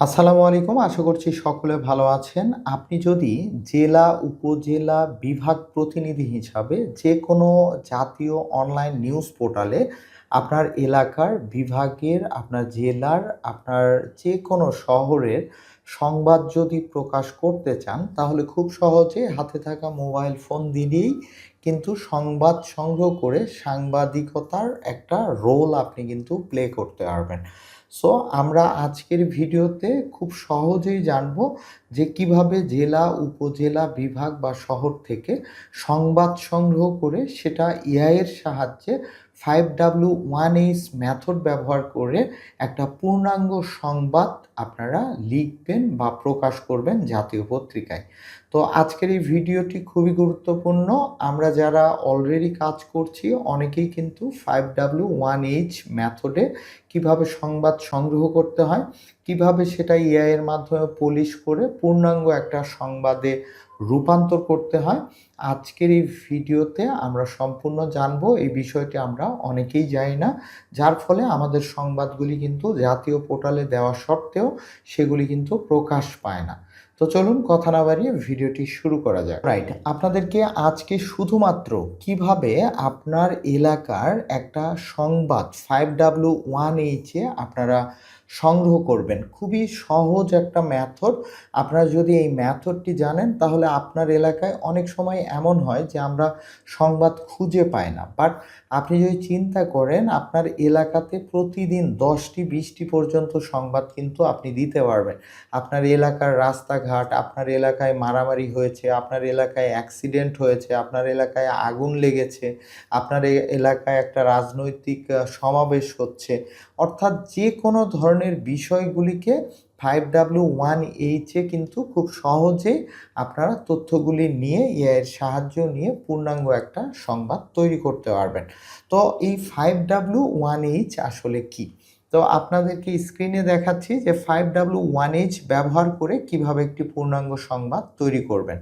আসসালামু আলাইকুম। আশা করছি সকলে ভালো আছেন। আপনি যদি জেলা, উপজেলা, বিভাগ প্রতিনিধি হিসাবে যেকোনো জাতীয় অনলাইন নিউজ পোর্টালে আপনার এলাকার, বিভাগের, আপনার জেলার, আপনার যেকোনো শহরের সংবাদ যদি প্রকাশ করতে চান, তাহলে খুব সহজে হাতে থাকা মোবাইল ফোন দিলেই কিন্তু সংবাদ সংগ্রহ করে সাংবাদিকতার একটা রোল আপনি কিন্তু প্লে করতে পারবেন। সো আমরা আজকের ভিডিওতে খুব সহজেই জানবো যে কিভাবে জেলা, উপজেলা, বিভাগ বা শহর থেকে সংবাদ সংগ্রহ করে সেটা এআই এর সাহায্যে 5W1H মেথড ব্যবহার করে একটা পূর্ণাঙ্গ সংবাদ আপনারা লিখবেন বা প্রকাশ করবেন জাতীয় পত্রিকায়। তো আজকের এই ভিডিওটি খুবই গুরুত্বপূর্ণ। আমরা যারা অলরেডি কাজ করছি অনেকেই কিন্তু 5W1H মেথডে কিভাবে সংবাদ সংগ্রহ করতে হয়, কিভাবে সেটা এআই এর মাধ্যমে পলিশ করে পূর্ণাঙ্গ একটা সংবাদে রূপান্তর করতে হয়, আজকের এই ভিডিওতে আমরা সম্পূর্ণ জানবো। এই বিষয়টি আমরা অনেকেই জানি না, যার ফলে আমাদের সংবাদগুলি কিন্তু জাতীয় পোর্টালে দেওয়া সত্ত্বেও সেগুলি কিন্তু প্রকাশ পায় না। তো চলুন কথা না বাড়িয়ে ভিডিওটি শুরু করা যাক। রাইট, আপনাদেরকে আজকে শুধুমাত্র কিভাবে আপনার এলাকার একটা সংবাদ 5W1H এ আপনারা সংগ্রহ করবেন, খুবই সহজ একটা মেথড। আপনারা যদি এই মেথডটি জানেন তাহলে আপনার এলাকায় অনেক সময় এমন হয় যে আমরা সংবাদ খুঁজে পাই না, বাট আপনি যদি চিন্তা করেন আপনার এলাকাতে প্রতিদিন 10টি 20টি পর্যন্ত সংবাদ কিন্তু আপনি দিতে পারবেন। আপনার এলাকার রাস্তাঘাট, আপনার এলাকায় মারামারি হয়েছে, আপনার এলাকায় অ্যাক্সিডেন্ট হয়েছে, আপনার এলাকায় আগুন লেগেছে, আপনার এলাকায় একটা রাজনৈতিক সমাবেশ হচ্ছে, অর্থাৎ যে কোনো ধরনের বিষয়গুলিকে 5W1H এ কিন্তু খুব সহজেই আপনারা তথ্যগুলি নিয়ে এর সাহায্য নিয়ে পূর্ণাঙ্গ একটা সংবাদ তৈরি করতে পারবেন। তো এই 5W1H আসলে কি? তো আপনাদেরকে স্ক্রিনে দেখাচ্ছি যে 5W1H ব্যবহার করে কিভাবে একটি পূর্ণাঙ্গ সংবাদ তৈরি করবেন।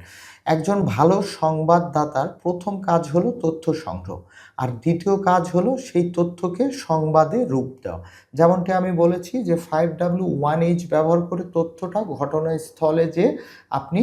একজন ভালো সংবাদদাতার প্রথম কাজ হলো তথ্য সংগ্রহ, আর দ্বিতীয় কাজ হলো সেই তথ্যকে সংবাদে রূপ দেওয়া। যেমনটি আমি বলেছি যে 5W1H ব্যবহার করে তথ্যটা ঘটনাস্থলে যে আপনি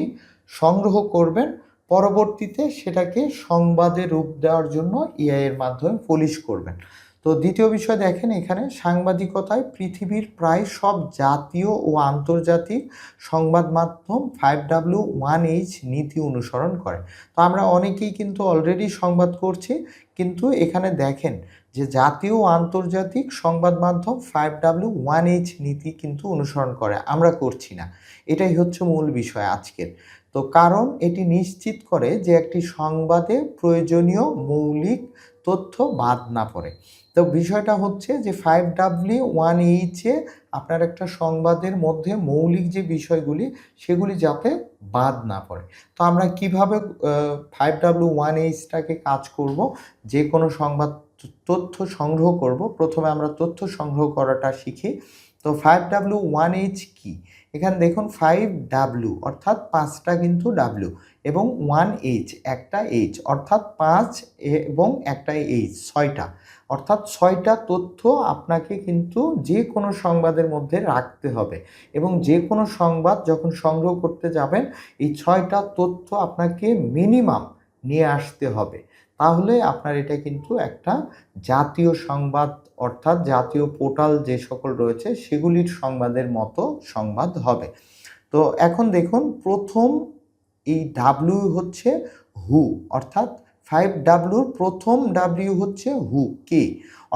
সংগ্রহ করবেন, পরবর্তীতে সেটাকে সংবাদে রূপ দেওয়ার জন্য এআই এর মাধ্যমে পলিশ করবেন। তো দ্বিতীয় বিষয় দেখেন, এখানে সাংবাদিকতায় পৃথিবীর প্রায় সব জাতীয় ও আন্তর্জাতিক সংবাদ মাধ্যম 5W1H নীতি অনুসরণ করে। তো আমরা অনেকেই কিন্তু অলরেডি সংবাদ করছি, কিন্তু এখানে দেখেন যে জাতীয় ও আন্তর্জাতিক সংবাদ মাধ্যম 5W1H নীতি কিন্তু অনুসরণ করে, আমরা করছি না। এটাই হচ্ছে মূল বিষয় আজকের। তো কারণ এটি নিশ্চিত করে যে একটি সংবাদে প্রয়োজনীয় মৌলিক তথ্য বাদ না পড়ে। তো বিষয়টা হচ্ছে যে 5W1H এ আপনার একটা সংবাদের মধ্যে মৌলিক যে বিষয়গুলি সেগুলি যাতে বাদ না পড়ে। তো আমরা কিভাবে 5W1H-টাকে কাজ করব, যে কোনো সংবাদ তথ্য সংগ্রহ করব, প্রথমে আমরা তথ্য সংগ্রহ করাটা শিখি। তো 5W1H কি? এখানে দেখুন 5W অর্থাৎ 5টা কিন্তু W, এবং 1H একটা H অর্থাৎ 5 এবং একটা H 6টা, অর্থাৎ 6টা তথ্য আপনাকে কিন্তু যে কোনো সংবাদের মধ্যে রাখতে হবে, এবং যে কোনো সংবাদ যখন সংগ্রহ করতে যাবেন এই 6টা তথ্য আপনাকে মিনিমাম নিয়ে আসতে হবে। তাহলে আপনার এটা কিন্তু একটা জাতীয় সংবাদ, অর্থাৎ জাতীয় পোর্টাল যে সকল রয়েছে সেগুলির সংবাদের মতো সংবাদ হবে। তো এখন দেখুন, প্রথম এই ডাব্লিউ হচ্ছে হু, অর্থাৎ 5Wর প্রথম ডাব্লিউ হচ্ছে হু, কে।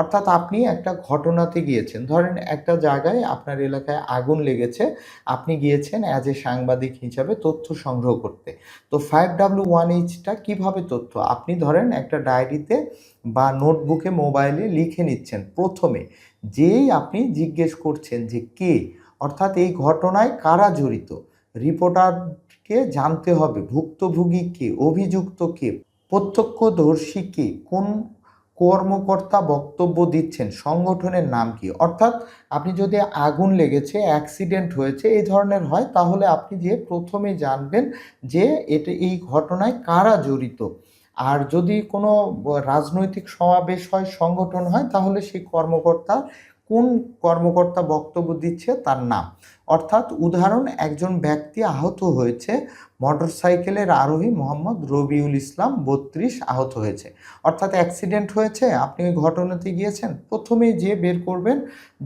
অর্থাৎ আপনি একটা ঘটনাতে গিয়েছেন, ধরেন একটা জায়গায় আপনার এলাকায় আগুন লেগেছে, আপনি গিয়েছেন অ্যাজ এ সাংবাদিক হিসাবে তথ্য সংগ্রহ করতে। তো 5W1H-টা কীভাবে তথ্য, আপনি ধরেন একটা ডায়েরিতে বা নোটবুকে মোবাইলে লিখে নিচ্ছেন, প্রথমে যেই আপনি জিজ্ঞেস করছেন যে কে, অর্থাৎ এই ঘটনায় কারা জড়িত, রিপোর্টারকে জানতে হবে ভুক্তভোগী কে, অভিযুক্ত কে, প্রত্যক্ষদর্শী কে, কোন কর্মকর্তা বক্তব্য দিচ্ছেন, সংগঠনের নাম কি। অর্থাৎ আপনি যদি আগুন লেগেছে, অ্যাক্সিডেন্ট হয়েছে এই ধরনের হয়, তাহলে আপনি যে প্রথমে জানবেন যে এই ঘটনায় কারা জড়িত। আর যদি কোনো রাজনৈতিক সমাবেশ হয়, সংগঠন হয়, তাহলে সেই কর্মকর্তা কোন কর্মকর্তা বক্তব্য দিচ্ছে তার নাম। অর্থাৎ উদাহরণ, একজন ব্যক্তি আহত হয়েছে, মোটরসাইকেলের আরোহী মোহাম্মদ রবিউল ইসলাম ৩২ আহত হয়েছে। অর্থাৎ অ্যাক্সিডেন্ট হয়েছে, আপনি ওই ঘটনাতে গিয়েছেন, প্রথমেই যে বের করবেন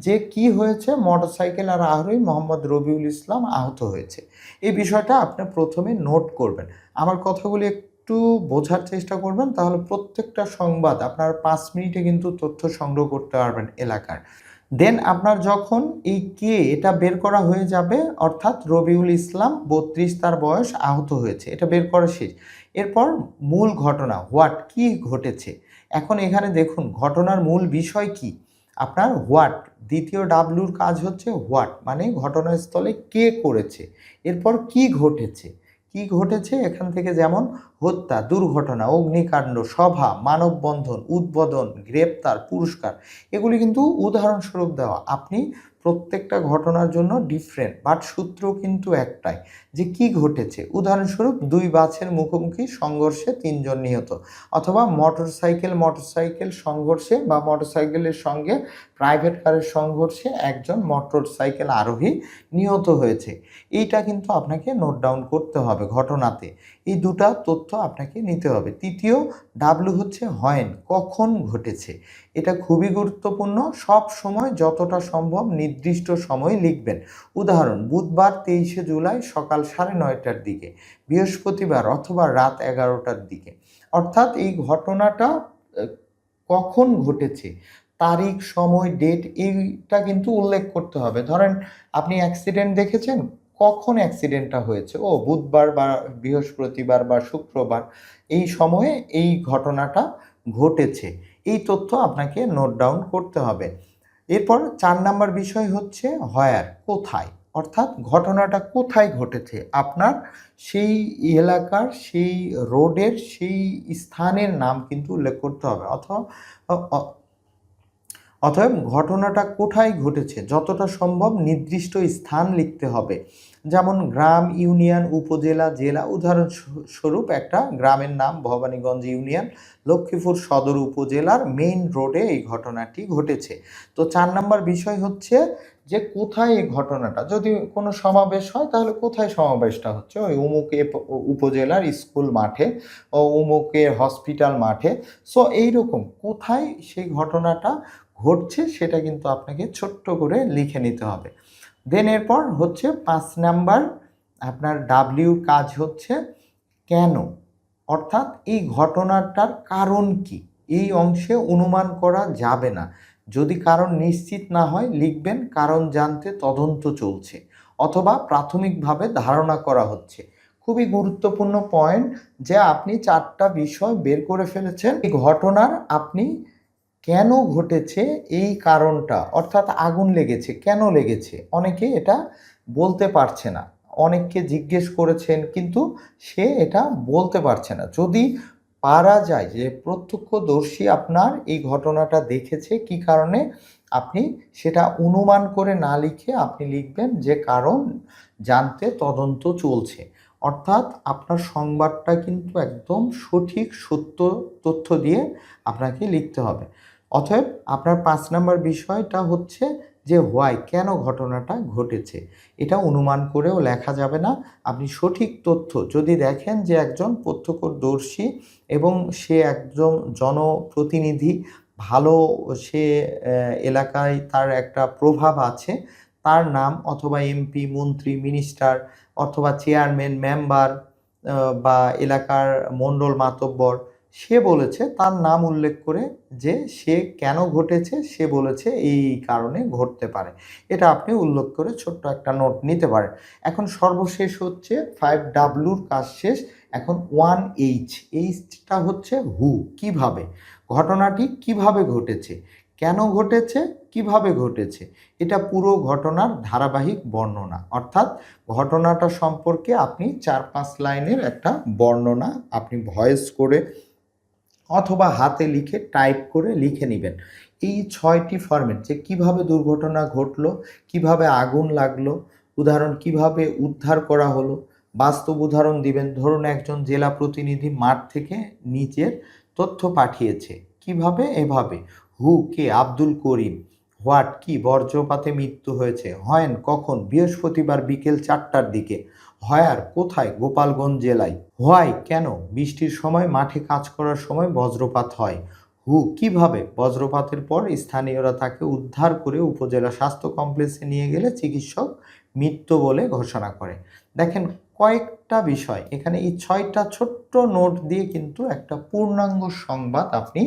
যে কি হয়েছে, মোটরসাইকেল আর আরোহী মোহাম্মদ রবিউল ইসলাম আহত হয়েছে। এই বিষয়টা আপনি প্রথমে নোট করবেন। আমার কথাগুলি একটু বোঝার চেষ্টা করবেন, তাহলে প্রত্যেকটা সংবাদ আপনার ৫ মিনিটে কিন্তু তথ্য সংগ্রহ করতে পারবেন এলাকার। দেন আপনার যখন এই কে এটা বের করা হয়ে যাবে, অর্থাৎ রবিউল ইসলাম ৩২ তার বয়স, আহত হয়েছে, এটা বের করা শেষ। এরপর মূল ঘটনা, হোয়াট, কি ঘটেছে। এখন এখানে দেখুন ঘটনার মূল বিষয় কি, আপনার হোয়াট, দ্বিতীয় ডাব্লুর কাজ হচ্ছে হোয়াট, মানে ঘটনাস্থলে কে করেছে, এরপর কি ঘটেছে। কি ঘটেছে এখান থেকে যেমন হত্যা, দুর্ঘটনা, অগ্নিকাণ্ড, সভা, মানববন্ধন, উদ্বোধন, গ্রেপ্তার, পুরস্কার, এগুলি কিন্তু উদাহরণস্বরূপ দেওয়া। আপনি প্রত্যেকটা ঘটনার জন্য ডিফারেন্ট, বাট সূত্র কিন্তু একটাই, যে কি ঘটেছে। উদাহরণস্বরূপ ২ বাসের মুখোমুখি সংঘর্ষে ৩ জন নিহত, অথবা মোটরসাইকেল সংঘর্ষে বা মোটরসাইকেলের সঙ্গে প্রাইভেট কারের সংঘর্ষে একজন মোটরসাইকেল আরোহী নিহত হয়েছে। এইটা কিন্তু আপনাকে নোট ডাউন করতে হবে ঘটনাতে। এই দুটা তথ্য আপনাকে নিতে হবে। তৃতীয় ডাব্লু হচ্ছে হোয়েন, কখন ঘটেছে। এটা খুবই গুরুত্বপূর্ণ, সব সময় যতটা সম্ভব নির্দিষ্ট সময় লিখবেন। উদাহরণ, বুধবার ২৩শে জুলাই সকাল ৯:৩০টার দিকে, বৃহস্পতিবার অথবা রাত ১১টার দিকে। অর্থাৎ এই ঘটনাটা কখন ঘটেছে, তারিখ, সময়, ডেট, এইটা কিন্তু উল্লেখ করতে হবে। ধরেন আপনি অ্যাক্সিডেন্ট দেখেছেন, কখন অ্যাক্সিডেন্টটা হয়েছে, ও বুধবার বা বৃহস্পতিবার বা শুক্রবার, এই সময়ে এই ঘটনাটা ঘটেছে। এই তথ্য আপনাকে নোট ডাউন করতে হবে। এরপর ৪ নাম্বার বিষয় হচ্ছে হোয়ার, কোথায়, অর্থাৎ ঘটনাটা কোথায় ঘটেছে, আপনার সেই এলাকার, সেই রোডের, সেই স্থানের নাম কিন্তু উল্লেখ করতে হবে। অতএব ঘটনাটা কোথায় ঘটেছে যতটা সম্ভব নির্দিষ্ট স্থান লিখতে হবে। যেমন গ্রাম, ইউনিয়ন, উপজেলা, জেলা। উদাহরণস্বরূপ একটা গ্রামের নাম ভবানীগঞ্জ ইউনিয়ন, লক্ষ্মীপুর সদর উপজেলার মেইন রোডে এই ঘটনাটি ঘটেছে। তো ৪ নাম্বার বিষয় হচ্ছে যে কোথায় এই ঘটনাটা, যদি কোনো সমাবেশ হয় তাহলে কোথায় সমাবেশটা হচ্ছে, ওই উমুকে উপজেলার স্কুল মাঠে, ও উমুকের হসপিটাল মাঠে। সো এইরকম কোথায় সেই ঘটনাটা ঘটছে সেটা কিন্তু আপনাকে ছোট্ট করে লিখে নিতে হবে। দেন এরপর হচ্ছে ৫ নাম্বার, আপনার ডাব্লিউর কাজ হচ্ছে কেন, অর্থাৎ এই ঘটনাটার কারণ কি। এই অংশে অনুমান করা যাবে না, যদি কারণ নিশ্চিত না হয় লিখবেন কারণ জানতে তদন্ত চলছে, অথবা প্রাথমিকভাবে ধারণা করা হচ্ছে। খুবই গুরুত্বপূর্ণ পয়েন্ট যে আপনি ৪টা বিষয় বের করে ফেলেছেন। এই ঘটনার আপনি কেন ঘটেছে এই কারণটা, অর্থাৎ আগুন লেগেছে, কেন লেগেছে, অনেকে এটা বলতে পারছে না, অনেককে জিজ্ঞেস করেছেন কিন্তু সে এটা বলতে পারছে না। যদি পারা যায় যে প্রত্যক্ষদর্শী আপনার এই ঘটনাটা দেখেছে কি কারণে, আপনি সেটা অনুমান করে না লিখে আপনি লিখবেন যে কারণ জানতে তদন্ত চলছে। অর্থাৎ আপনার সংবাদটা কিন্তু একদম সঠিক সত্য তথ্য দিয়ে আপনাকে লিখতে হবে। অতএব আপনার ৫ নাম্বার বিষয়টা হচ্ছে যে হোয়াই, কেন ঘটনাটা ঘটেছে। এটা অনুমান করেও লেখা যাবে না। আপনি সঠিক তথ্য যদি দেখেন যে একজন প্রত্যক্ষদর্শী এবং সে একজন জনপ্রতিনিধি, ভালো, সে এলাকায় তার একটা প্রভাব আছে, তার নাম, অথবা এমপি, মন্ত্রী, মিনিস্টার, অথবা চেয়ারম্যান, মেম্বার, বা এলাকার মণ্ডল মাতব্বর, সে বলেছে, তার নাম উল্লেখ করে যে সে কেন ঘটেছে, সে বলেছে এই কারণে ঘটতে পারে, এটা আপনি উল্লেখ করে ছোট্ট একটা নোট নিতে পারেন। এখন সর্বশেষ হচ্ছে 5 ডাব্লুর কাজ শেষ। এখন 1H, এইচটা হচ্ছে হু, কিভাবে, ঘটনাটি কিভাবে ঘটেছে, কেন ঘটেছে, কিভাবে ঘটেছে। এটা পুরো ঘটনার ধারাবাহিক বর্ণনা, অর্থাৎ ঘটনাটা সম্পর্কে আপনি ৪-৫ লাইনের একটা বর্ণনা আপনি ভয়েস করে অথবা হাতে লিখে টাইপ করে লিখে নেবেন। এই ৬টি ফরম্যাট, যে কিভাবে দুর্ঘটনা ঘটলো, কিভাবে আগুন লাগলো, উদাহরণ কিভাবে উদ্ধার করা হলো, বাস্তব উদাহরণ দিবেন। ধরুন একজন জেলা প্রতিনিধি মাঠ থেকে নিচের তথ্য পাঠিয়েছে, কিভাবে, এভাবে। হু, কে, আব্দুল করিম। হোয়াট কি বজ্রপাতে মৃত্যু হয়েছে। হোয়েন কখন বৃহস্পতিবার বিকেল 4টার দিকে। হোয়ার কোথায় গোপালগঞ্জ জেলায়। হোয়াই কেন বৃষ্টির সময় মাঠে কাজ করার সময় বজ্রপাত হয়। হু কিভাবে বজ্রপাতের পর স্থানীয়রা তাকে উদ্ধার করে উপজেলা স্বাস্থ্য কমপ্লেক্সে নিয়ে গেলে চিকিৎসক মৃত্যু বলে ঘোষণা করে। দেখেন কয়েকটা বিষয় এখানে, এই 6টা ছোট্ট নোট দিয়ে কিন্তু একটা পূর্ণাঙ্গ সংবাদ আপনি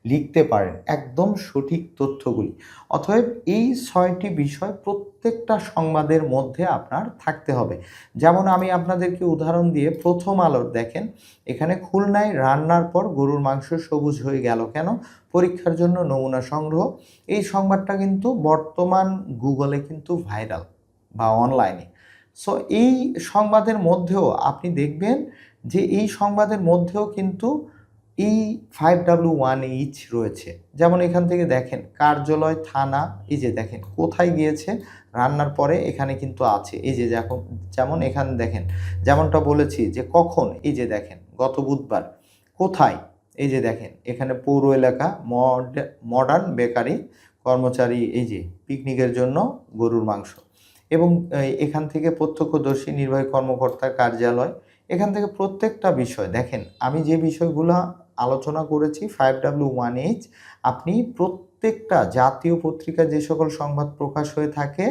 লিখতে পারেন, একদম সঠিক তথ্যগুলি। অতএব এই 6টি বিষয় প্রত্যেকটা সংবাদের মধ্যে আপনার থাকতে হবে। যেমন আমি আপনাদেরকে উদাহরণ দিয়ে প্রথম আলোর দেখেন, এখানে খুলনায় রান্নার পর গরুর মাংস সবুজ হয়ে গেল কেন, পরীক্ষার জন্য নমুনা সংগ্রহ। এই সংবাদটা কিন্তু বর্তমান গুগলে কিন্তু ভাইরাল বা অনলাইনে। সো এই সংবাদের মধ্যেও আপনি দেখবেন যে এই সংবাদের মধ্যেও কিন্তু এই 5W1H রয়েছে। যেমন এখান থেকে দেখেন কার্যালয়, থানা, এই যে দেখেন কোথায় গিয়েছে রান্নার পরে, এখানে কিন্তু আছে। এই যে যেমন এখানে দেখেন, যেমনটা বলেছি যে কখন, এই যে দেখেন গত বুধবার। কোথায়, এই যে দেখেন এখানে পৌর এলাকা, মডার্ন বেকারি, কর্মচারী, এই যে পিকনিকের জন্য গরুর মাংস। এবং এখান থেকে প্রত্যক্ষদর্শী নির্বাহী কর্মকর্তার কার্যালয়। এখান থেকে প্রত্যেকটা বিষয় দেখেন, আমি যে বিষয়গুলো আলোচনা করেছি 5W1H, আপনি প্রত্যেকটা জাতীয় পত্রিকায় যে সকল সংবাদ প্রকাশ হয়ে থাকে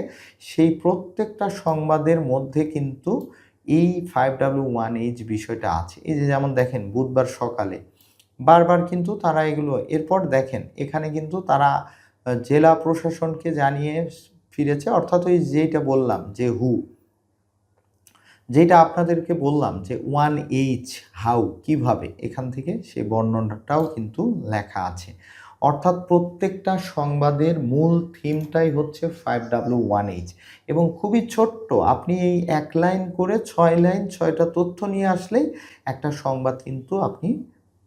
সেই প্রত্যেকটা সংবাদের মধ্যে কিন্তু এই 5W1H বিষয়টা আছে। এই যে যেমন দেখেন বুধবার সকালে বারবার কিন্তু তারা এগুলো, এরপর দেখেন এখানে কিন্তু তারা জেলা প্রশাসনকে জানিয়ে ফিরেছে। অর্থাৎ ওই যেটা বললাম যে যেটা আপনাদেরকে বললাম যে 1H হাউ কিভাবে, এখান থেকে সেই বর্ণনাটাও কিন্তু লেখা আছে। অর্থাৎ প্রত্যেকটা সংবাদের মূল থিমটাই হচ্ছে 5W1H এবং খুবই ছোট্ট, আপনি এই 1 লাইন করে 6 লাইন 6টা তথ্য নিয়ে আসলেই একটা সংবাদ কিন্তু আপনি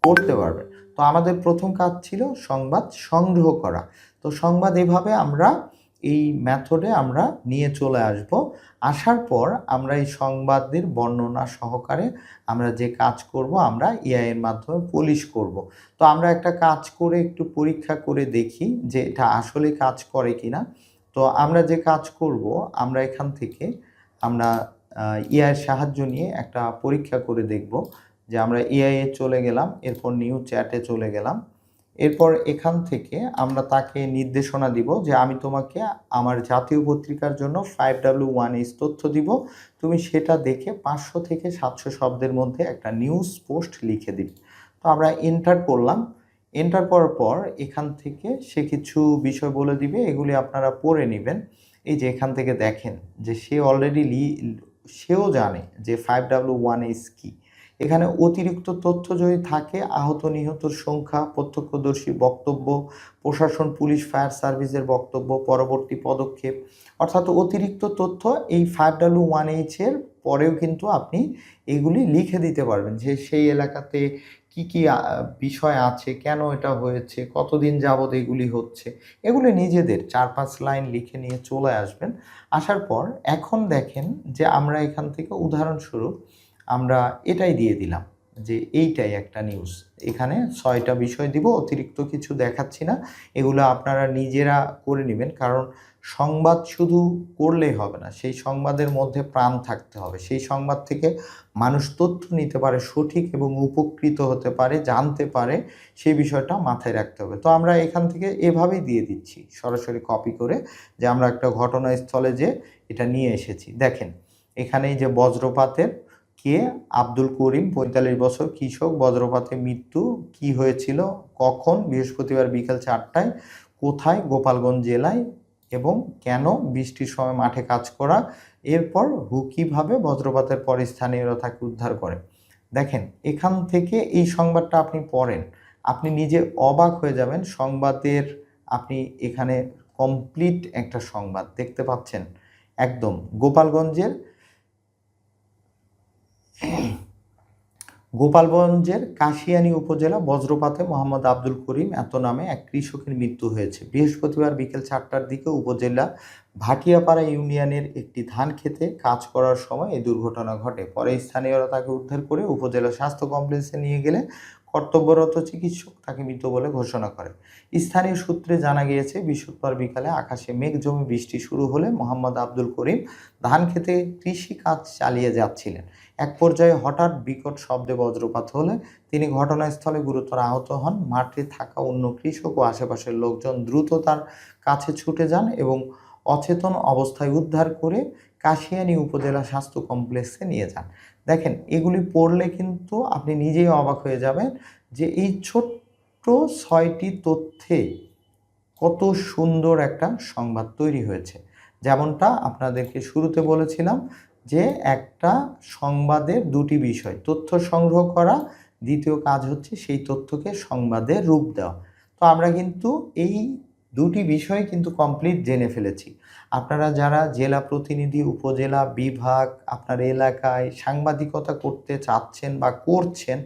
পড়তে পারবেন। তো আমাদের প্রথম কাজ ছিল সংবাদ সংগ্রহ করা। তো সংবাদ এভাবে আমরা এই মেথডে আমরা নিয়ে চলে আসব। আসার পর আমরা এই সংবাদের বর্ণনা সহকারে আমরা যে কাজ করব, আমরা এআই এর মাধ্যমে পলিশ করব। তো আমরা একটা কাজ করে একটু পরীক্ষা করে দেখি যে এটা আসলে কাজ করে কিনা। তো আমরা যে কাজ করব, আমরা এখান থেকে আমরা এআই এর সাহায্য নিয়ে একটা পরীক্ষা করে দেখব যে আমরা এআই এ চলে গেলাম, এরপর নিউ চ্যাটে চলে গেলাম। এরপর এখান থেকে আমরা তাকে নির্দেশনা দিব যে আমি তোমাকে আমার জাতীয় পত্রিকার জন্য 5W1H তথ্য দিব, তুমি সেটা দেখে 500 থেকে 700 শব্দের মধ্যে একটা নিউজ পোস্ট লিখে দিবে। তো আমরা এন্টার করলাম। এন্টার করার পর এখান থেকে সে কিছু বিষয় বলে দিবে, এগুলি আপনারা পড়ে নেবেন। এই যে এখান থেকে দেখেন যে সে অলরেডি সেও জানে যে 5W1H কী। এখানে অতিরিক্ত তথ্য যদি থাকে, আহত নিহতর সংখ্যা, প্রত্যক্ষদর্শী বক্তব্য, প্রশাসন, পুলিশ, ফায়ার সার্ভিসের বক্তব্য, পরবর্তী পদক্ষেপ, অর্থাৎ অতিরিক্ত তথ্য এই 5W1H এর পরেও কিন্তু আপনি এগুলি লিখে দিতে পারবেন যে সেই এলাকাতে কি কি বিষয় আছে, কেন এটা হয়েছে, কতদিন যাবৎ এগুলি হচ্ছে, এগুলি নিজেদের 4-5 লাইন লিখে নিয়ে চলে আসবেন। আসার পর এখন দেখেন যে আমরা এখান থেকে উদাহরণস্বরূপ আমরা এটাই দিয়ে দিলাম যে এইটাই একটা নিউজ। এখানে 6টা বিষয় দিব, অতিরিক্ত কিছু দেখাচ্ছি না, এগুলো আপনারা নিজেরা করে নেবেন। কারণ সংবাদ শুধু করলেই হবে না, সেই সংবাদের মধ্যে প্রাণ থাকতে হবে। সেই সংবাদ থেকে মানুষ তথ্য নিতে পারে সঠিক এবং উপকৃত হতে পারে, জানতে পারে, সেই বিষয়টা মাথায় রাখতে হবে। তো আমরা এখান থেকে এভাবেই দিয়ে দিচ্ছি সরাসরি কপি করে যে আমরা একটা ঘটনাস্থলে যে এটা নিয়ে এসেছি। দেখেন এখানেই যে বজ্রপাতের কে, আব্দুল করিম 45 বছর, কৃষক, বজ্রপাতে মৃত্যু, কি হয়েছিল, কখন, বৃহস্পতিবার বিকেল 4টায়, কোথায়, গোপালগঞ্জ জেলায়, এবং কেন, বৃষ্টির সময় মাঠে কাজ করা। এরপর কিভাবে বজ্রপাতের পরে স্থানীয়রা তাকে উদ্ধার করে। দেখেন এখান থেকে এই সংবাদটা আপনি পড়েন, আপনি নিজে অবাক হয়ে যাবেন। সংবাদের আপনি এখানে কমপ্লিট একটা সংবাদ দেখতে পাচ্ছেন। একদম গোপালগঞ্জের কাশিয়ানী উপজেলা বজ্রপাতে মোহাম্মদ আব্দুল করিম এত নামে এক কৃষকের মৃত্যু হয়েছে। বৃহস্পতিবার বিকেল 4টার দিকে উপজেলা ভাটিয়াপাড়া ইউনিয়নের একটি ধান খেতে কাজ করার সময় এই দুর্ঘটনা ঘটে। পরে স্থানীয়রা তাকে উদ্ধার করে উপজেলা স্বাস্থ্য কমপ্লেক্সে নিয়ে গেলে কর্তব্যরত চিকিৎসক তাকে মৃত বলে ঘোষণা করে। স্থানীয় সূত্রে জানা গিয়েছে, বৃহস্পতিবার বিকালে আকাশে মেঘ জমে বৃষ্টি শুরু হলে মোহাম্মদ আব্দুল করিম ধান খেতে কৃষি কাজ চালিয়ে যাচ্ছিলেন। এক পর্যায়ে হঠাৎ বিকট শব্দে বজ্রপাত হলে তিনি ঘটনাস্থলে গুরুতর আহত হন। মাঠে থাকা অন্য কৃষক ও আশেপাশের লোকজন দ্রুত তার কাছে ছুটে যান এবং অচেতন অবস্থায় উদ্ধার করে কাশিয়ানী উপজেলা স্বাস্থ্য কমপ্লেক্সে নিয়ে যান। দেখেন, এগুলি পড়লে কিন্তু আপনি নিজেই অবাক হয়ে যাবেন যে এই ছোট্ট ৬টি তথ্যে কত সুন্দর একটা সংবাদ তৈরি হয়েছে। যেমনটা আপনাদেরকে শুরুতে বলেছিলাম যে একটা সংবাদের দুটি বিষয়, তথ্য সংগ্রহ করা, দ্বিতীয় কাজ হচ্ছে সেই তথ্যকে সংবাদের রূপ দেওয়া। তো আমরা কিন্তু এই দুটি বিষয় কিন্তু কমপ্লিট জেনে ফেলেছি। আপনারা যারা জেলা প্রতিনিধি, উপজেলা, বিভাগ, আপনার এলাকায় সাংবাদিকতা করতে চাচ্ছেন বা করছেন,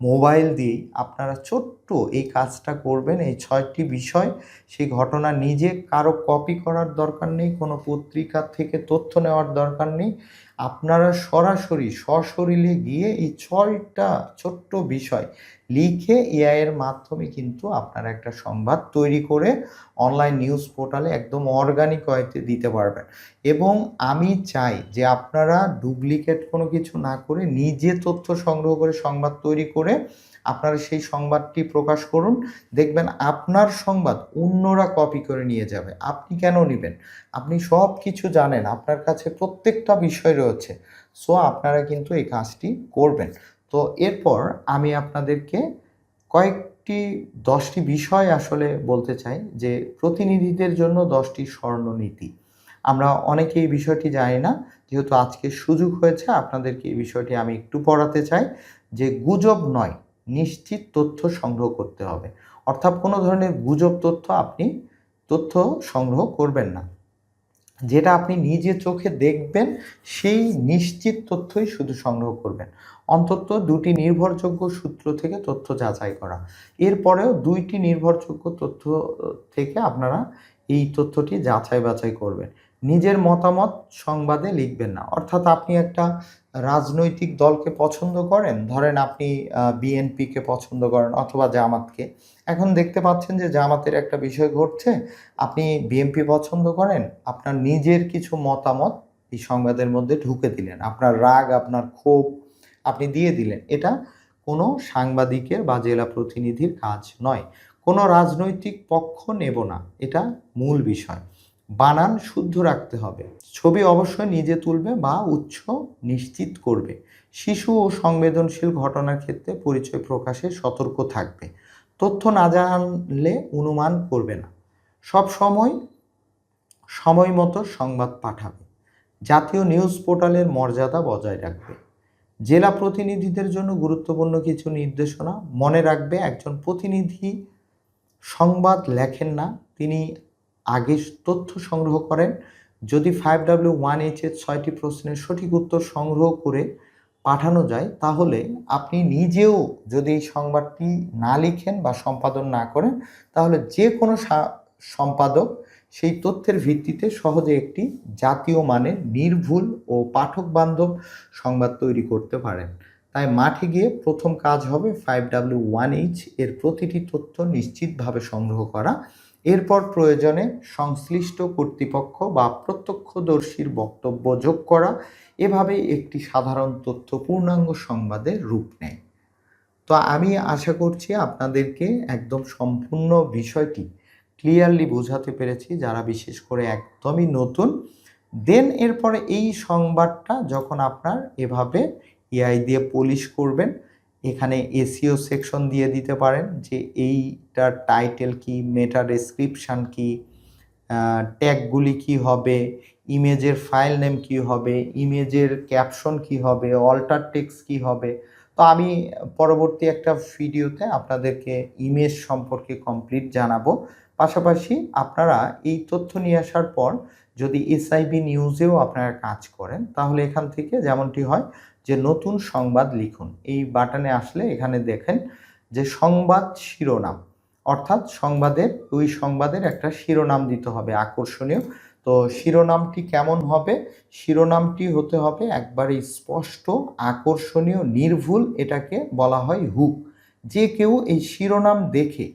মোবাইল দিয়েই আপনারা ছোট্ট এই কাজটা করবেন। এই ৬টি বিষয়, সেই ঘটনা নিজে কারো কপি করার দরকার নেই, কোনো পত্রিকা থেকে তথ্য নেওয়ার দরকার নেই। আপনারা সরাসরি সশরীরে গিয়ে এই ৬টা ছোট্ট বিষয় লিখে এআই এর মাধ্যমে কিন্তু আপনারা একটা সংবাদ তৈরি করে অনলাইন নিউজ পোর্টালে একদম অর্গানিক ওয়েতে দিতে পারবেন। এবং আমি চাই যে আপনারা ডুপ্লিকেট কোনো কিছু না করে নিজে তথ্য সংগ্রহ করে সংবাদ তৈরি করে আপনারা সেই সংবাদটি প্রকাশ করুন। দেখবেন আপনার সংবাদ অন্যরা কপি করে নিয়ে যাবে। আপনি কেন নিবেন? আপনি সব কিছু জানেন, আপনার কাছে প্রত্যেকটা বিষয় রয়েছে। সো আপনারা কিন্তু এই কাজটি করবেন। তো এরপর আমি আপনাদেরকে কয়েকটি ১০টি বিষয় আসলে বলতে চাই যে প্রতিনিধিদের জন্য ১০টি স্বর্ণনীতি। আমরা অনেকে এই বিষয়টি জানি না। যেহেতু আজকে সুযোগ হয়েছে, আপনাদেরকে এই বিষয়টি আমি একটু পড়াতে চাই যে গুজব নয়, নিশ্চিত তথ্য সংগ্রহ করতে হবে। অর্থাৎ কোনো ধরনের গুজব তথ্য সংগ্রহ করবেন না। যেটা আপনি নিজে চোখে দেখবেন সেই নিশ্চিত তথ্যই শুধু সংগ্রহ করবেন। অন্তত ২টি নির্ভরযোগ্য সূত্র থেকে তথ্য যাচাই করা। এরপরেও ২টি নির্ভরযোগ্য তথ্য থেকে আপনারা এই তথ্যটি যাচাই-বাছাই করবেন। নিজের মতামত সংবাদে লিখবেন না। অর্থাৎ আপনি একটা রাজনৈতিক দলকে পছন্দ করেন, ধরেন আপনি বিএনপিকে পছন্দ করেন অথবা জামাতকে। এখন দেখতে পাচ্ছেন যে জামাতের একটা বিষয় ঘটছে, আপনি বিএনপি পছন্দ করেন, আপনার নিজের কিছু মতামত এই সংবাদের মধ্যে ঢুকে দিলেন। আপনার রাগ, আপনার ক্ষোভ আপনি দিয়ে দিলেন। এটা কোনো সাংবাদিকের বা জেলা প্রতিনিধির কাজ নয়। কোনো রাজনৈতিক পক্ষ নেব না, এটা মূল বিষয়। বানান শুদ্ধ রাখতে হবে। ছবি অবশ্যই নিজে তুলবে বা উৎস নিশ্চিত করবে। শিশু ও সংবেদনশীল ঘটনার ক্ষেত্রে পরিচয় প্রকাশে সতর্ক থাকবে। তথ্য না জানলে অনুমান করবে না। সব সময় মতো সংবাদ পাঠাবে। জাতীয় নিউজ পোর্টালের মর্যাদা বজায় রাখবে। জেলা প্রতিনিধিদের জন্য গুরুত্বপূর্ণ কিছু নির্দেশনা মনে রাখবে। একজন প্রতিনিধি সংবাদ লেখেন না, তিনি আগে তথ্য সংগ্রহ করেন। যদি 5W1H এর ৬টি প্রশ্নের সঠিক উত্তর সংগ্রহ করে পাঠানো যায়, তাহলে আপনি নিজেও যদি এই সংবাদটি না লিখেন বা সম্পাদন না করেন, তাহলে যে কোনো সম্পাদক সেই তথ্যের ভিত্তিতে সহজে একটি জাতীয় মানের নির্ভুল ও পাঠক বান্ধব সংবাদ তৈরি করতে পারেন। তাই মাঠে গিয়ে প্রথম কাজ হবে 5W1H এর প্রতিটি তথ্য নিশ্চিতভাবে সংগ্রহ করা। এরপর প্রয়োজনে সংশ্লিষ্ট কর্তৃপক্ষ বা প্রত্যক্ষদর্শীর বক্তব্য যোগ করা। এভাবে একটি সাধারণ তথ্য পূর্ণাঙ্গ সংবাদের রূপ নেয়। তো আমি আশা করছি আপনাদেরকে একদম সম্পূর্ণ বিষয়টি ক্লিয়ারলি বোঝাতে পেরেছি, যারা বিশেষ করে একদমই নতুন। দেন এরপরে এই সংবাদটা যখন আপনার এভাবে এআই দিয়ে পলিশ করবেন, এখানে এসইও সেকশন দিয়ে দিতে পারেন যে এইটার টাইটেল কি, মেটা ডেসক্রিপশান কি, ট্যাগগুলি কি হবে, ইমেজের ফাইল নেম কি হবে, ইমেজের ক্যাপশন কি হবে, অল্টার টেক্সট কি হবে। তো আমি পরবর্তী একটা ভিডিওতে আপনাদেরকে ইমেজ সম্পর্কে কমপ্লিট জানাবো। পাশাপাশি আপনারা এই তথ্য নিয়ে আসার পর যদি এসআইবি নিউজেও আপনারা কাজ করেন, তাহলে এখান থেকে যেমনটি হয় যে নতুন সংবাদ লিখুন, এই বাটনে আসলে এখানে দেখেন যে সংবাদ শিরোনাম, অর্থাৎ ওই সংবাদের একটা শিরোনাম দিতে হবে আকর্ষণীয়। তো শিরোনামটি কেমন হবে? শিরোনামটি হতে হবে একবারে স্পষ্ট, আকর্ষণীয়, নির্ভুল। এটাকে বলা হয় হুক। যে কেউ এই শিরোনাম দেখে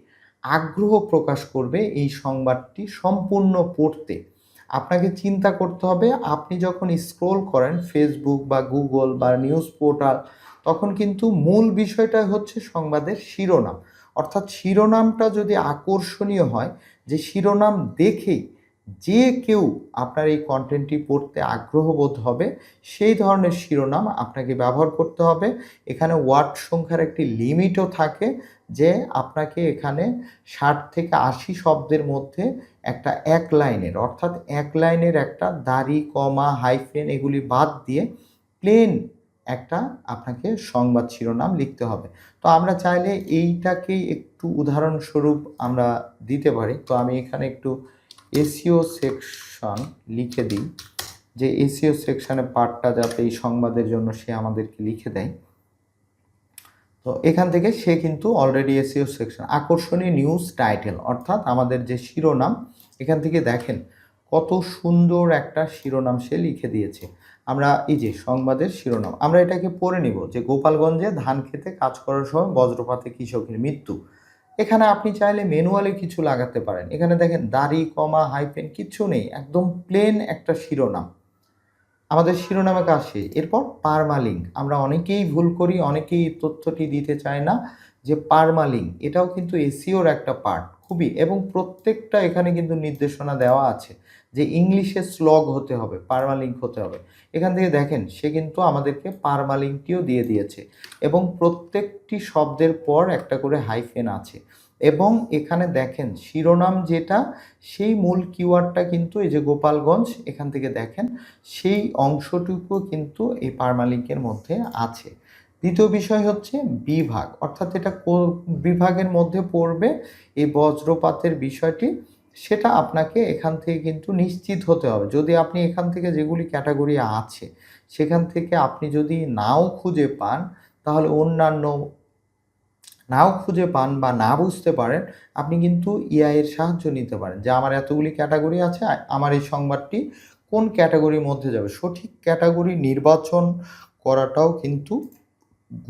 আগ্রহ প্রকাশ করবে এই সংবাদটি সম্পূর্ণ পড়তে। আপনাকে চিন্তা করতে হবে, আপনি যখন স্ক্রল করেন ফেসবুক বা গুগল বা নিউজ পোর্টাল, তখন কিন্তু মূল বিষয়টা হচ্ছে সংবাদের শিরোনাম। অর্থাৎ শিরোনামটা যদি আকর্ষণীয় হয়, যে শিরোনাম দেখেই যে কেউ আপনার এই কন্টেন্টটি পড়তে আগ্রহ বোধ হবে, সেই ধরনের শিরোনাম আপনাকে ব্যবহার করতে হবে। এখানে ওয়ার্ড সংখ্যার একটি লিমিটও থাকে, যে আপনাকে এখানে ৬০ থেকে ৮০ শব্দের মধ্যে একটা এক লাইনের, অর্থাৎ এক লাইনের একটা দাড়ি, কমা, হাইফেন এগুলি বাদ দিয়ে প্লেন একটা আপনাকে সংবাদ শিরোনাম লিখতে হবে। তো আমরা চাইলে এইটাকেই একটু উদাহরণস্বরূপ আমরা দিতে পারি। তো আমি এখানে একটু এসইও সেকশন লিখে দিই, যে এসইও সেকশনের পার্টটা যাতে এই সংবাদের জন্য সে আমাদেরকে লিখে দেয়। তো এখান থেকে সে কিন্তু অলরেডি এসইও সেকশন আকর্ষণীয় নিউজ টাইটেল, অর্থাৎ আমাদের যে শিরোনাম, এখান থেকে দেখেন কত সুন্দর একটা শিরোনাম সে লিখে দিয়েছে। আমরা এই যে সংবাদের শিরোনাম, আমরা এটাকে পড়ে নিব, যে গোপালগঞ্জে ধান খেতে কাজ করার সময় বজ্রপাতে কৃষকের মৃত্যু। এখানে আপনি চাইলে ম্যানুয়ালি কিছু লাগাতে পারেন। এখানে দেখেন দাড়ি, কমা, হাইফেন কিচ্ছু নেই, একদম প্লেন একটা শিরোনাম। আমাদের শিরোনামে কাজ শেষ। এরপর পারমালিঙ্ক, আমরা অনেকেই ভুল করি, অনেকেই তথ্যটি দিতে চায় না, যে পারমালিঙ্ক এটাও কিন্তু এসইওর একটা পার্ট খুবই, এবং প্রত্যেকটা এখানে কিন্তু নির্দেশনা দেওয়া আছে যে ইংলিশে স্লগ হতে হবে, পারমালিঙ্ক হতে হবে। এখান থেকে দেখেন সে কিন্তু আমাদেরকে পারমালিঙ্কটিও দিয়ে দিয়েছে, এবং প্রত্যেকটি শব্দের পর একটা করে হাইফেন আছে। এবং এখানে দেখেন শিরোনাম যেটা, সেই মূল কিওয়ার্ডটা কিন্তু এই যে গোপালগঞ্জ, এখান থেকে দেখেন সেই অংশটুকু কিন্তু এই পারমালিঙ্কের মধ্যে আছে। দ্বিতীয় বিষয় হচ্ছে বিভাগ, অর্থাৎ এটা বিভাগের মধ্যে পড়বে এই বজ্রপাতের বিষয়টি, সেটা আপনাকে এখান থেকে কিন্তু নিশ্চিত হতে হবে। যদি আপনি এখান থেকে যেগুলি ক্যাটাগরি আছে সেখান থেকে আপনি যদি নাও খুঁজে পান, তাহলে অন্যান্য নাও খুঁজে পান বা না বুঝতে পারেন, আপনি কিন্তু এআই এর সাহায্য নিতে পারেন, যে আমার এতগুলি ক্যাটাগরি আছে, আমার এই সংবাদটি কোন ক্যাটাগরির মধ্যে যাবে। সঠিক ক্যাটাগরি নির্বাচন করাটাও কিন্তু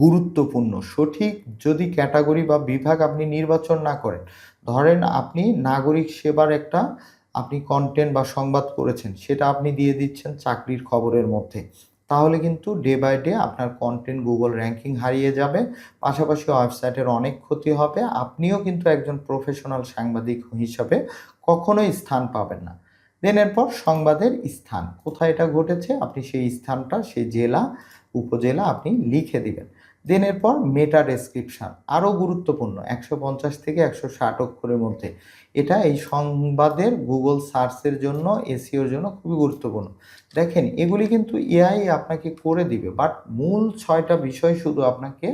গুরুত্বপূর্ণ। সঠিক যদি ক্যাটাগরি বা বিভাগ আপনি নির্বাচন না করেন, ধরেন আপনি নাগরিক সেবার একটা আপনি কন্টেন্ট বা সংবাদ করেছেন, সেটা আপনি দিয়ে দিচ্ছেন চাকরির খবরের মধ্যে, তাহলে কিন্তু ডে বাই ডে আপনার কন্টেন্ট গুগল র্যাঙ্কিং হারিয়ে যাবে, পাশাপাশি ওয়েবসাইটের অনেক ক্ষতি হবে, আপনিও কিন্তু একজন প্রফেশনাল সাংবাদিক হিসাবে কখনোই স্থান পাবেন না। দেন এরপর সংবাদের স্থান, কোথায় এটা ঘটেছে আপনি সেই স্থানটা, সেই জেলা, উপজেলা আপনি লিখে দিবেন। দেন এরপর মেটা ডেসক্রিপশন, আরও গুরুত্বপূর্ণ, ১৫০ থেকে ১৬০ অক্ষরের মধ্যে। এটা এই সংবাদের গুগল সার্চের জন্য, এসইওর জন্য খুবই গুরুত্বপূর্ণ। দেখেন এগুলি কিন্তু এআই আপনাকে করে দিবে, বাট মূল ৬টা বিষয় শুধু আপনাকে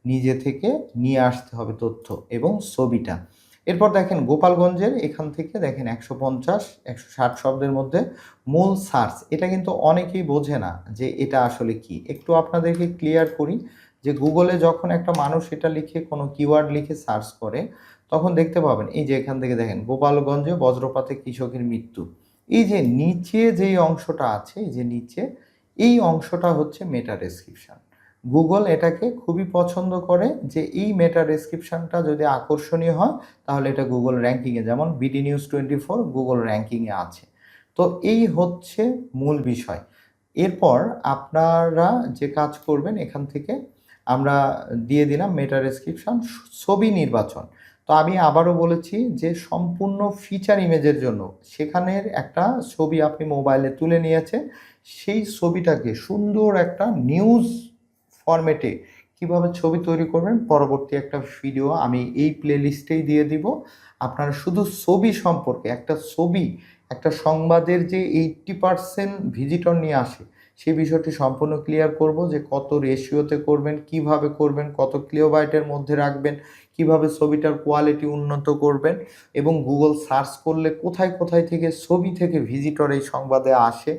নিজে থেকে নিয়ে আসতে হবে তথ্য এবং ছবিটা। এরপর দেখেন গোপালগঞ্জের এখান থেকে দেখেন ১৫০, ১৬০ শব্দের মধ্যে মূল সার্চ, এটা কিন্তু অনেকেই বোঝে না যে এটা আসলে কি। একটু আপনাদেরকে ক্লিয়ার করি, যে গুগলে যখন একটা মানুষ এটা লিখে কোনো কিওয়ার্ড লিখে সার্চ করে, তখন দেখতে পাবেন এই যে এখান থেকে দেখেন গোপালগঞ্জে বজ্রপাতে কৃষকের মৃত্যু। এই যে নিচে যেই অংশটা আছে, এই যে নিচে এই অংশটা হচ্ছে মেটা ডেসক্রিপশন। গুগল এটাকে খুবই পছন্দ করে, যে এই মেটা ডেসক্রিপশনটা যদি আকর্ষণীয় হয়, তাহলে এটা গুগল র্যাঙ্কিংয়ে, যেমন বিডি নিউজ 24 গুগল র্যাঙ্কিংয়ে আছে। তো এই হচ্ছে মূল বিষয়। এরপর আপনারা যে কাজ করবেন, এখান থেকে আমরা দিয়ে দিলাম মেটা ডেসক্রিপশন, ছবি নির্বাচন। তো আমি আবারও বলেছি যে সম্পূর্ণ ফিচার ইমেজের জন্য সেখানের একটা ছবি আপনি মোবাইলে তুলে নিয়েছেন, সেই ছবিটাকে সুন্দর একটা নিউজ ফরম্যাটে কীভাবে ছবি তৈরি করবেন, পরবর্তী একটা ভিডিও আমি এই প্লেলিস্টেই দিয়ে দিব। আপনারা শুধু ছবি সম্পর্কে, একটা ছবি একটা সংবাদের যে 80% ভিজিটর নিয়ে আসে, সেই বিষয়টি সম্পূর্ণ ক্লিয়ার করব, যে কত রেশিওতে করবেন, কিভাবে করবেন, কত কিলোবাইটের মধ্যে রাখবেন, কিভাবে ছবিটার কোয়ালিটি উন্নত করবেন, এবং গুগল সার্চ করলে কোথায় কোথায় থেকে ছবি থেকে ভিজিটর এই সংবাদে আসে,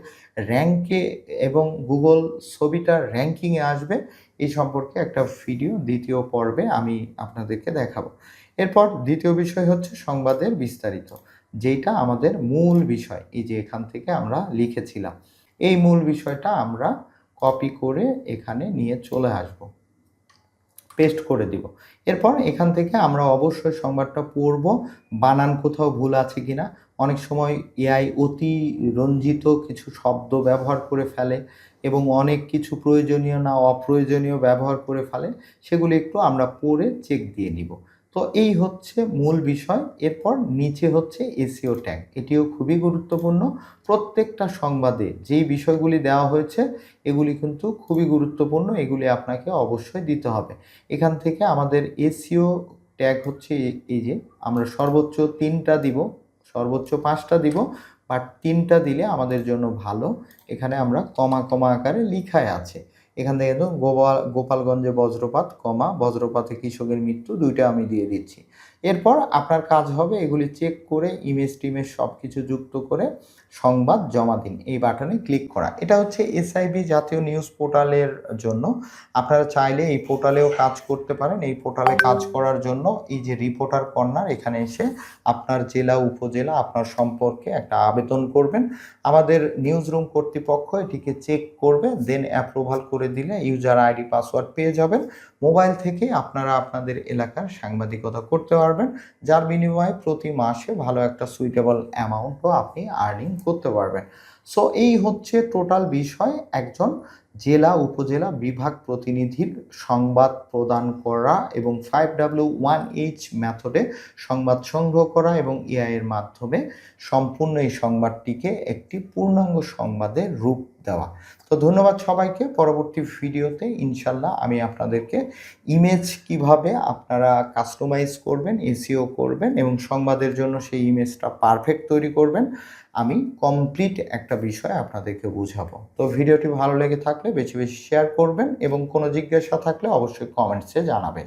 র্যাঙ্কে এবং গুগল ছবিটার র্যাঙ্কিংয়ে আসবে, এই সম্পর্কে একটা ভিডিও দ্বিতীয় পর্বে আমি আপনাদেরকে দেখাবো। এরপর দ্বিতীয় বিষয় হচ্ছে সংবাদের বিস্তারিত, যেটা আমাদের মূল বিষয়, এই যে এখান থেকে আমরা লিখেছিলাম, এই মূল বিষয়টা আমরা কপি করে এখানে নিয়ে চলে আসব। পেস্ট করে দিব। এরপর এখান থেকে আমরা অবশ্যই সংবাদটা পড়ব, বানান কোথাও ভুল আছে কিনা। অনেক সময় এআই অতিরঞ্জিত কিছু শব্দ ব্যবহার করে ফেলে এবং অনেক কিছু প্রয়োজনীয় না অপ্রয়োজনীয় ব্যবহার করে ফেলে, সেগুলো একটু আমরা পড়ে চেক দিয়ে নিব। তো এই হচ্ছে মূল বিষয়। এরপর নিচে হচ্ছে এসইও ট্যাগ। এটিও খুবই গুরুত্বপূর্ণ। প্রত্যেকটা সংবাদে যেই বিষয়গুলি দেওয়া হয়েছে এগুলি কিন্তু খুবই গুরুত্বপূর্ণ। এগুলি আপনাকে অবশ্যই দিতে হবে। এখান থেকে আমাদের এসইও ট্যাগ হচ্ছে এই যে আমরা সর্বোচ্চ ৩ টা দিব, সর্বোচ্চ ৫ টা দিব, বাট ৩ টা দিলে আমাদের জন্য ভালো। এখানে আমরা কমা, কমা আকারে লিখাই আছে। এখান থেকে কিন্তু গোপালগঞ্জে বজ্রপাত, কমা বজ্রপাতে কৃষকের মৃত্যু ২ টা আমি দিয়ে দিচ্ছি। এরপর আপনার কাজ হবে এগুলি চেক করে ইমেজ-টিমেজ সবকিছু যুক্ত করে সংবাদ জমা দিন। এই বাটনে ক্লিক করা। এটা হচ্ছে এসআইবি জাতীয় নিউজ পোর্টালের জন্য। আপনারা চাইলে এই পোর্টালেও কাজ করতে পারেন। এই পোর্টালে কাজ করার জন্য এই যে রিপোর্টার কর্নার এখানে এসে আপনার জেলা, উপজেলা আপনার সম্পর্কে একটা আবেদন করবেন। আমাদের নিউজ রুম কর্তৃপক্ষ এটিকে চেক করবে, দেন অ্যাপ্রুভাল করে দিলে ইউজার আইডি পাসওয়ার্ড পেয়ে যাবেন। মোবাইল থেকে আপনারা আপনাদের এলাকার সাংবাদিকতা করতে পারবেন, যার বিনিময়ে প্রতি মাসে ভালো একটা সুইটেবল অ্যামাউন্টও আপনি আর্নিং করতে পারবেন। সো এই হচ্ছে টোটাল বিষয় একজন জেলা, উপজেলা, বিভাগ প্রতিনিধির সংবাদ প্রদান করা এবং 5W1H মেথডে সংবাদ সংগ্রহ করা এবং এআই এর মাধ্যমে সম্পূর্ণ এই সংবাদটিকে একটি পূর্ণাঙ্গ সংবাদের রূপ দেওয়া। তো ধন্যবাদ সবাইকে। পরবর্তী ভিডিওতে ইনশাল্লাহ আমি আপনাদেরকে ইমেজ কিভাবে আপনারা কাস্টমাইজ করবেন, এসইও করবেন এবং সংবাদের জন্য সেই ইমেজটা পারফেক্ট তৈরি করবেন, আমি কমপ্লিট একটা বিষয় আপনাদেরকে বুঝাবো। তো ভিডিওটি ভালো লেগে থাকলে বেশি বেশি শেয়ার করবেন এবং কোনো জিজ্ঞাসা থাকলে অবশ্যই কমেন্টসে জানাবেন।